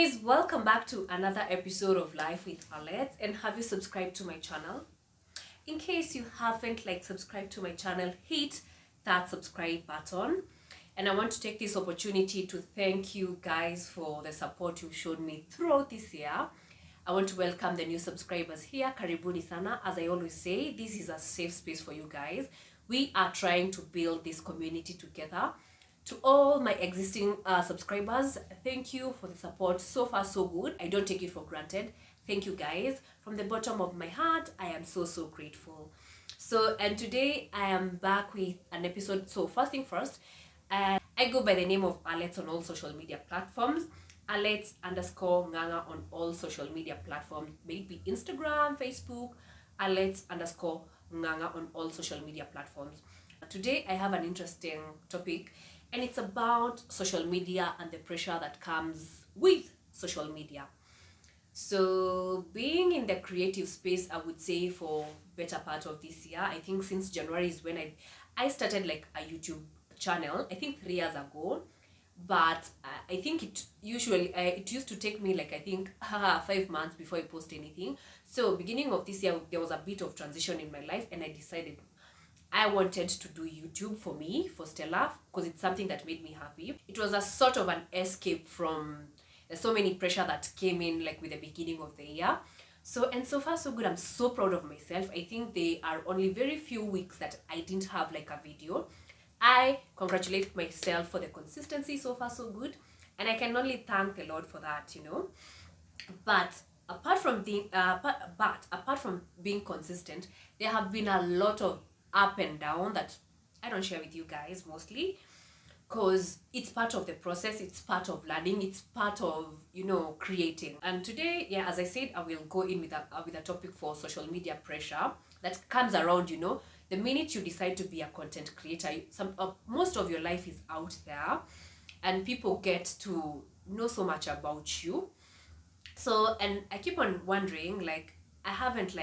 guys, welcome back to another episode of Life with Alette. And have you subscribed to my channel? In case you haven't subscribed to my channel, hit that subscribe button. And I want to take this opportunity to thank you guys for the support you've shown me throughout this year. I want to welcome the new subscribers here. Karibuni sana. As I always say, this is a safe space for you guys. We are trying to build this community together. To all my existing subscribers, thank you for the support. So far, so good. I don't take it for granted. Thank you guys. From the bottom of my heart, I am so grateful. And today I am back with an episode. So first thing first, I go by the name of Alette on all social media platforms. Alette_Nganga on all social media platforms, maybe Instagram, Facebook, Alette_Nganga on all social media platforms. Today I have an interesting topic, and it's about social media and the pressure that comes with social media. So being in the creative space, I would say for better part of this year, I think since January is when I started a YouTube channel, I think 3 years ago. But I think it used to take me 5 months before I post anything. So beginning of this year, there was a bit of transition in my life, and I decided I wanted to do YouTube for me, for Stella, because it's something that made me happy. It was a sort of an escape from so many pressure that came in with the beginning of the year. So far so good. I'm so proud of myself. I think there are only very few weeks that I didn't have a video. I congratulate myself for the consistency. So far so good, and I can only thank the Lord for that, But apart from being consistent, there have been a lot of up and down that I don't share with you guys mostly, because it's part of the process, it's part of learning, it's part of creating. And today, as I said, I will go in with a topic for social media pressure that comes around. The minute you decide to be a content creator, most of your life is out there, and people get to know so much about you. So, and I keep on wondering, I haven't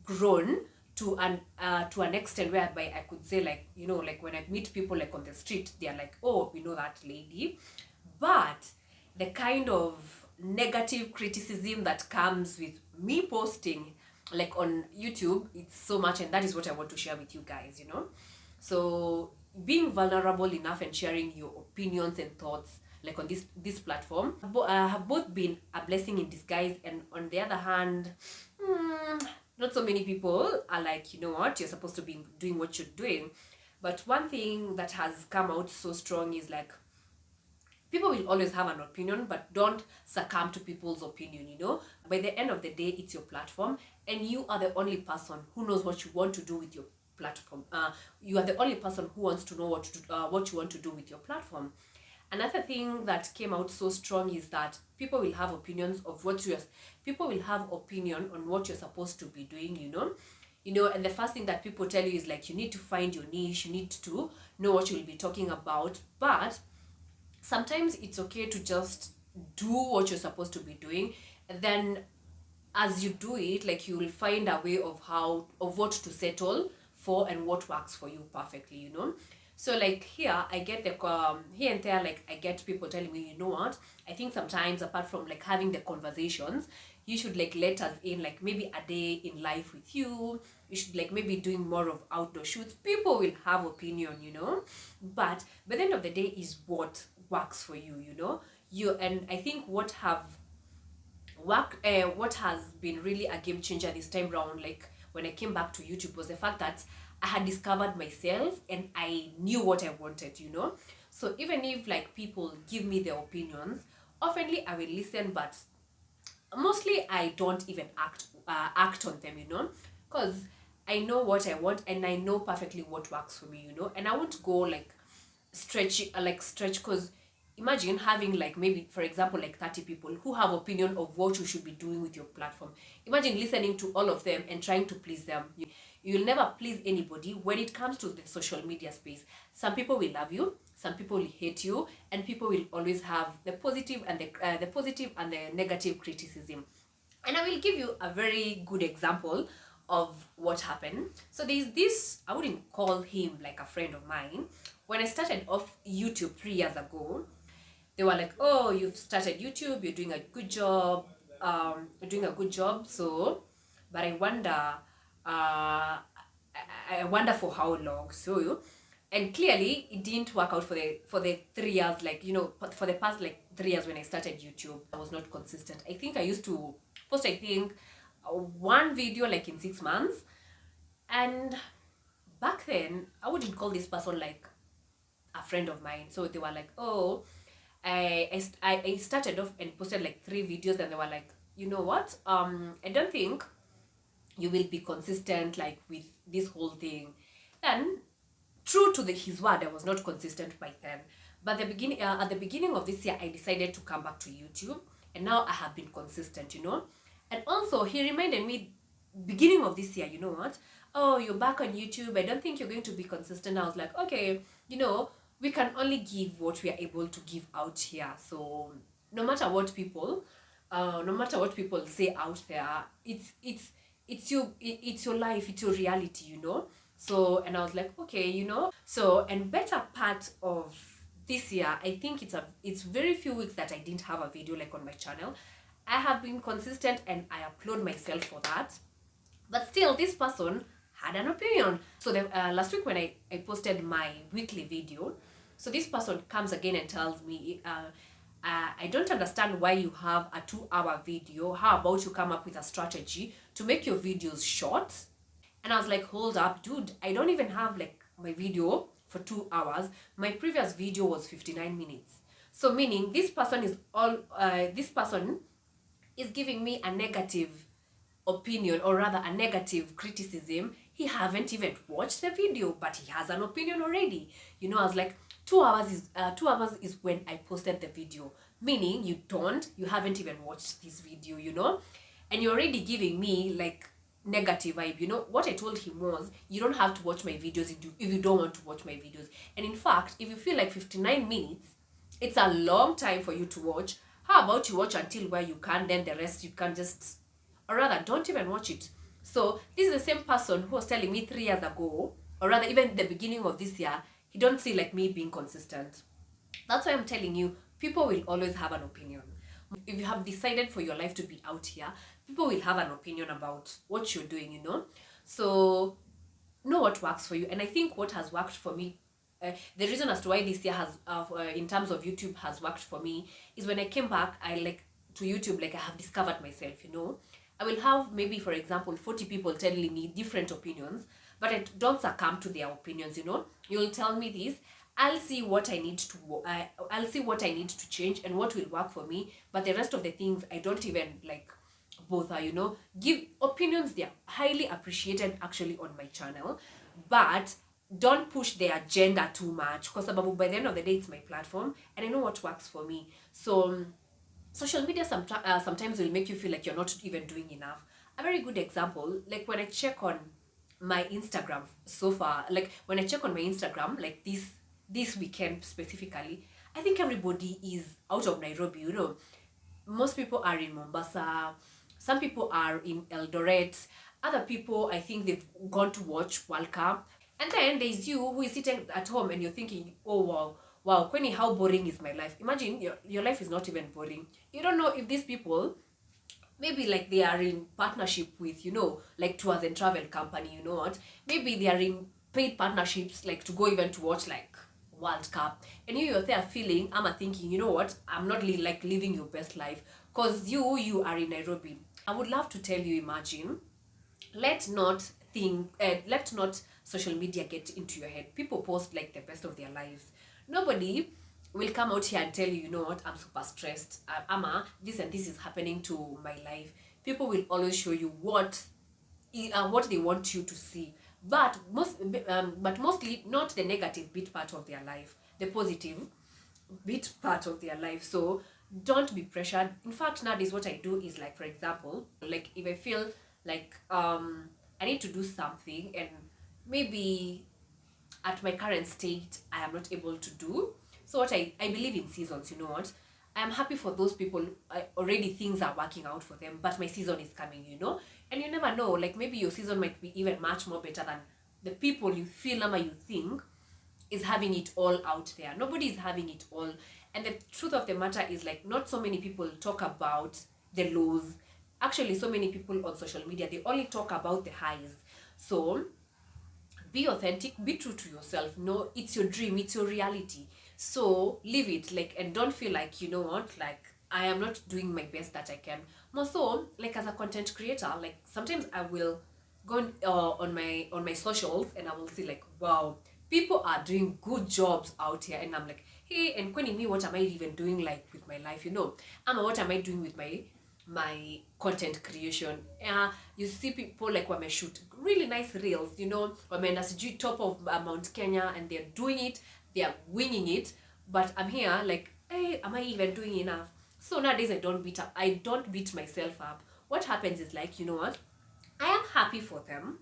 grown to an extent whereby I could say when I meet people on the street, they are oh, we know that lady. But the kind of negative criticism that comes with me posting on YouTube, it's so much, and that is what I want to share with you guys. So being vulnerable enough and sharing your opinions and thoughts on this platform have both been a blessing in disguise, and on the other hand, not so many people are you know what, you're supposed to be doing what you're doing. But one thing that has come out so strong is people will always have an opinion, but don't succumb to people's opinion. By the end of the day, it's your platform, and you are the only person who knows what you want to do with your platform. You are the only person who wants to know what you want to do with your platform. Another thing that came out so strong is that people will have opinions of people will have opinion on what you're supposed to be doing, and the first thing that people tell you is you need to find your niche, you need to know what you'll be talking about. But sometimes it's okay to just do what you're supposed to be doing, and then as you do it, you will find a way of what to settle for and what works for you perfectly. So here I get here and there, I get people telling me, you know what, I think sometimes apart from having the conversations, you should let us in maybe a day in life with you. You should maybe doing more of outdoor shoots. People will have opinion, but by the end of the day is what works for you. And I think what has been really a game changer this time round, when I came back to YouTube, was the fact that I had discovered myself and I knew what I wanted. So even if people give me their opinions, oftenly I will listen, but mostly I don't even act on them, because I know what I want and I know perfectly what works for me, and I won't go stretch, because imagine having maybe, for example, 30 people who have opinion of what you should be doing with your platform. Imagine listening to all of them and trying to please them. You'll never please anybody when it comes to the social media space. Some people will love you, some people will hate you, and people will always have the positive and the negative criticism. And I will give you a very good example of what happened. So there's this, I wouldn't call him a friend of mine. When I started off YouTube 3 years ago, they were like, oh, you've started YouTube, you're doing a good job, you're doing a good job. So, but I wonder, I wonder for how long. So, and clearly it didn't work out for the 3 years, like, you know, for the past like 3 years when I started YouTube. I was not consistent. I think I used to post, I think, one video like in 6 months. And back then I wouldn't call this person like a friend of mine. So they were like, oh, I started off and posted like 3 videos, and they were like, you know what, I don't think you will be consistent like with this whole thing. And true to his word, I was not consistent by then. But at the beginning of this year, I decided to come back to YouTube, and now I have been consistent, you know. And also, he reminded me beginning of this year, you know what? Oh, you're back on YouTube. I don't think you're going to be consistent. I was like, okay, you know, we can only give what we are able to give out here. So no matter what people, no matter what people say out there, it's your life, it's your reality, you know. So, and I was like, okay, you know. So, and better part of this year, I think it's very few weeks that I didn't have a video like on my channel. I have been consistent and I applaud myself for that. But still, this person had an opinion. So last week when I posted my weekly video, so this person comes again and tells me, I don't understand why you have a 2-hour video. How about you come up with a strategy to make your videos short? And I was like, hold up, dude, I don't even have like my video for 2 hours. My previous video was 59 minutes. So meaning this person is giving me a negative opinion, or rather a negative criticism. He haven't even watched the video, but he has an opinion already. You know, I was like, 2 hours is when I posted the video. Meaning you haven't even watched this video, you know, and you're already giving me like negative vibe. You know what I told him was, you don't have to watch my videos if you don't want to watch my videos. And in fact, if you feel like 59 minutes it's a long time for you to watch, how about you watch until where you can, then the rest you can just, or rather don't even watch it. So this is the same person who was telling me 3 years ago, or rather even the beginning of this year, he don't see like me being consistent. That's why I'm telling you, people will always have an opinion. If you have decided for your life to be out here, people will have an opinion about what you're doing, you know. So know what works for you. And I think what has worked for me, the reason as to why this year has in terms of YouTube has worked for me, is when I came back, I like to YouTube, like I have discovered myself, you know. I will have maybe, for example, 40 people telling me different opinions, but I don't succumb to their opinions, you know. You'll tell me this, I'll see what I need to change and what will work for me. But the rest of the things, I don't even like bother, you know. Give opinions, they're highly appreciated actually on my channel, but don't push the agenda too much, because by the end of the day, it's my platform and I know what works for me. So social media sometimes will make you feel like you're not even doing enough. A very good example, like when I check on my Instagram so far, like when I check on my Instagram, like this weekend specifically, I think everybody is out of Nairobi, you know. Most people are in Mombasa, some people are in Eldoret, other people, I think they've gone to watch World Cup. And then there's you who is sitting at home and you're thinking, oh wow, Queenie, how boring is my life? Imagine your life is not even boring. You don't know if these people, maybe like they are in partnership with, you know, like tours and travel company, you know what? Maybe they are in paid partnerships, like to go even to watch like World Cup. And you're there feeling, I'm thinking, you know what? I'm not really like living your best life, because you are in Nairobi. I would love to tell you, imagine, let not social media get into your head. People post like the best of their lives. Nobody will come out here and tell you, you know what, I'm super stressed, this and this is happening to my life. People will always show you what they want you to see, but mostly not the negative bit part of their life, the positive bit part of their life. So don't be pressured. In fact, nowadays what I do is, like, for example, like if I feel like I need to do something and maybe at my current state I am not able to do, so what I believe in seasons, you know what, I am happy for those people. Already things are working out for them, but my season is coming, you know. And you never know, like maybe your season might be even much more better than the people you feel you think is having it all out there. Nobody is having it all. And the truth of the matter is, like, not so many people talk about the lows. Actually, so many people on social media, they only talk about the highs. So be authentic, be true to yourself. No, it's your dream, it's your reality. So live it, like, and don't feel like, you know what, like, I am not doing my best that I can. More so, like, as a content creator, like, sometimes I will go on my socials, and I will see, like, wow, people are doing good jobs out here, and I'm like, hey, and Queenie, me, what am I even doing, like, with my life, you know? What am I doing with my content creation? You see people like when I shoot really nice reels, you know, when I see top of Mount Kenya, and they're doing it, they're winging it, but I'm here like, hey, am I even doing enough? So nowadays I don't beat myself up. What happens is, like, you know what, I am happy for them,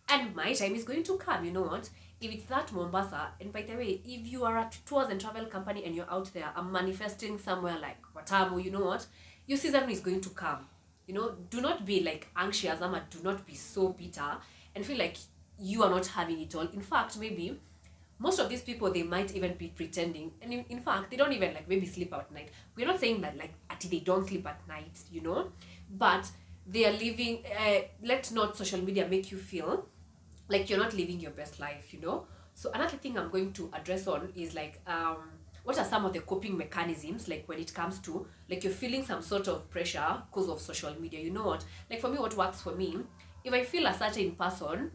and my time is going to come. You know what, if it's that Mombasa, and by the way, if you are a tours and travel company and you're out there, I'm manifesting somewhere like Watamu, you know what, your season is going to come. You know, do not be like anxious, ama do not be so bitter and feel like you are not having it all. In fact, maybe most of these people, they might even be pretending, and in fact, they don't even, like, maybe sleep at night. We're not saying that, like, they don't sleep at night, you know, but they are living, let not social media make you feel like you're not living your best life, you know. So another thing I'm going to address on is, like, what are some of the coping mechanisms, like, when it comes to, like, you're feeling some sort of pressure because of social media. You know what, like, for me, what works for me, if I feel a certain person,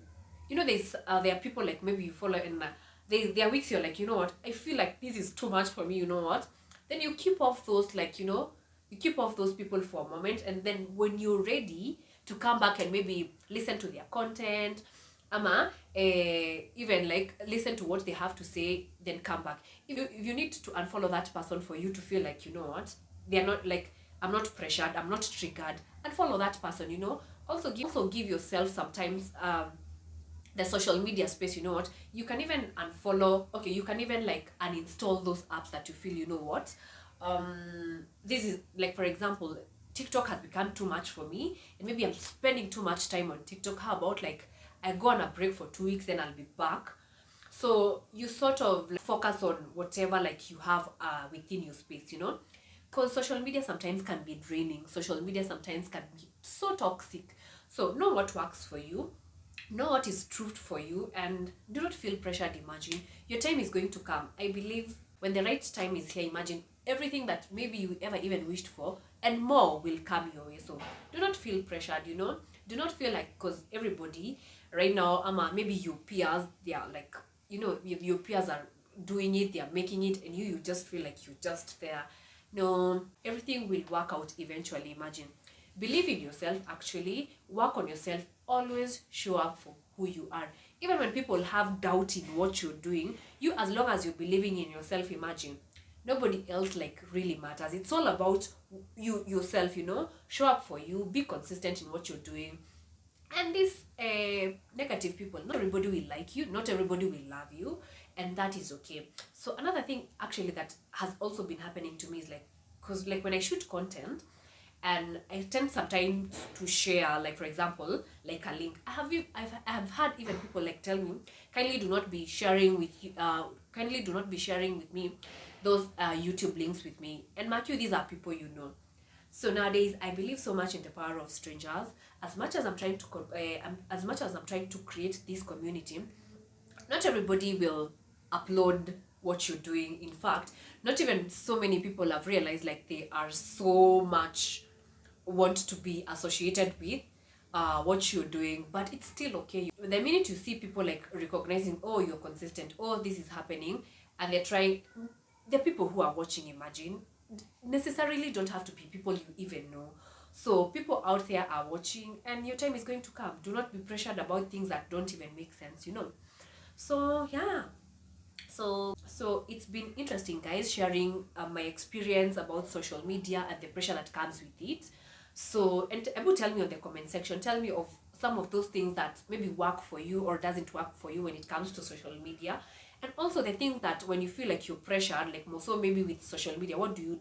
you know, there are people, like, maybe you follow, and there are weeks you're like, you know what, I feel like this is too much for me, you know what, then you keep off those, like, you know, you keep off those people for a moment, and then when you're ready to come back and maybe listen to their content, even, like, listen to what they have to say, then come back. If you need to unfollow that person for you to feel like, you know what, they're not, like, I'm not pressured, I'm not triggered, unfollow that person, you know. Also give yourself sometimes the social media space. You know what, you can even unfollow, okay, you can even, like, uninstall those apps that you feel, you know what, this is, like, for example, TikTok has become too much for me, and maybe I'm spending too much time on TikTok. How about, like, I go on a break for 2 weeks, then I'll be back. So you sort of, like, focus on whatever, like, you have within your space, you know, because social media sometimes can be draining. Social media sometimes can be so toxic. So know what works for you, know what is truth for you, and do not feel pressured. Imagine your time is going to come. I believe when the right time is here, imagine everything that maybe you ever even wished for and more will come your way. So do not feel pressured, you know. Do not feel like, because everybody right now, maybe your peers, they are like, you know, your peers are doing it, they are making it, and you just feel like you're just there. No, everything will work out eventually. Imagine, believe in yourself, actually work on yourself, always show up for who you are. Even when people have doubt in what you're doing, you, as long as you're believing in yourself, imagine nobody else, like, really matters. It's all about you, yourself, you know. Show up for you, be consistent in what you're doing. And these negative people, not everybody will like you, not everybody will love you, and that is okay. So another thing, actually, that has also been happening to me is, like, because, like, when I shoot content, and I tend sometimes to share, like, for example, like, a link. I've had even people, like, tell me, kindly do not be sharing with you, kindly do not be sharing with me those YouTube links with me. And mark you, these are people you know. So nowadays, I believe so much in the power of strangers. As much as I'm trying to create this community, not everybody will upload what you're doing. In fact, not even so many people have realized, like, they are so much want to be associated with what you're doing, but it's still okay. The minute you see people, like, recognizing, oh, you're consistent, oh, this is happening, and they're trying, the people who are watching, imagine, necessarily don't have to be people you even know. So people out there are watching, and your time is going to come. Do not be pressured about things that don't even make sense, you know. So yeah, so it's been interesting, guys, sharing my experience about social media and the pressure that comes with it. So, and tell me on the comment section, tell me of some of those things that maybe work for you or doesn't work for you when it comes to social media. And also the things that when you feel like you're pressured, like, more so maybe with social media, what do?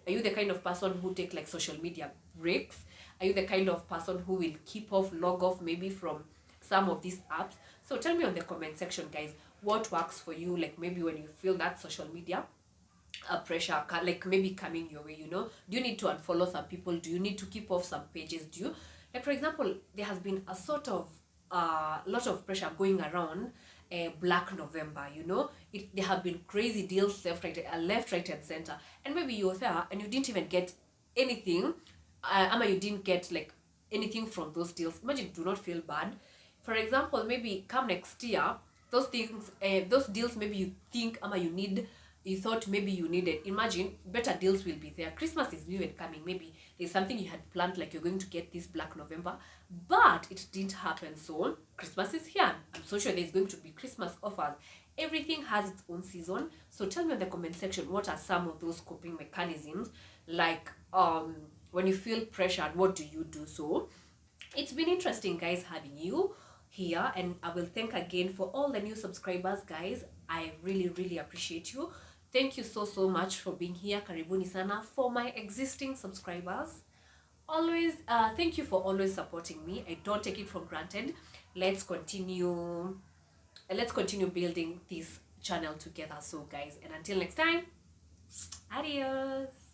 Are you the kind of person who take, like, social media breaks? Are you the kind of person who will keep off, log off maybe from some of these apps? So tell me on the comment section, guys, what works for you, like, maybe when you feel that social media pressure like maybe coming your way, you know? Do you need to unfollow some people? Do you need to keep off some pages? Do you, like, for example, there has been a sort of lot of pressure going around Black November, you know? There have been crazy deals left, right, and center, and maybe you were there and you didn't even get anything, ama you didn't get like anything from those deals. Imagine, do not feel bad. For example, maybe come next year, those things, those deals, maybe you think ama you thought maybe you needed. Imagine, better deals will be there. Christmas is even coming. Maybe there's something you had planned, like you're going to get this Black November, but it didn't happen. So Christmas is here. I'm so sure there's going to be Christmas offers. Everything has its own season. So tell me in the comment section, what are some of those coping mechanisms? Like when you feel pressured, what do you do? So it's been interesting, guys, having you here, and I will thank again for all the new subscribers, guys. I really appreciate you. Thank you so much for being here. Karibuni sana. For my existing subscribers, always thank you for always supporting me. I don't take it for granted. Let's continue building this channel together. So guys, and until next time, adios.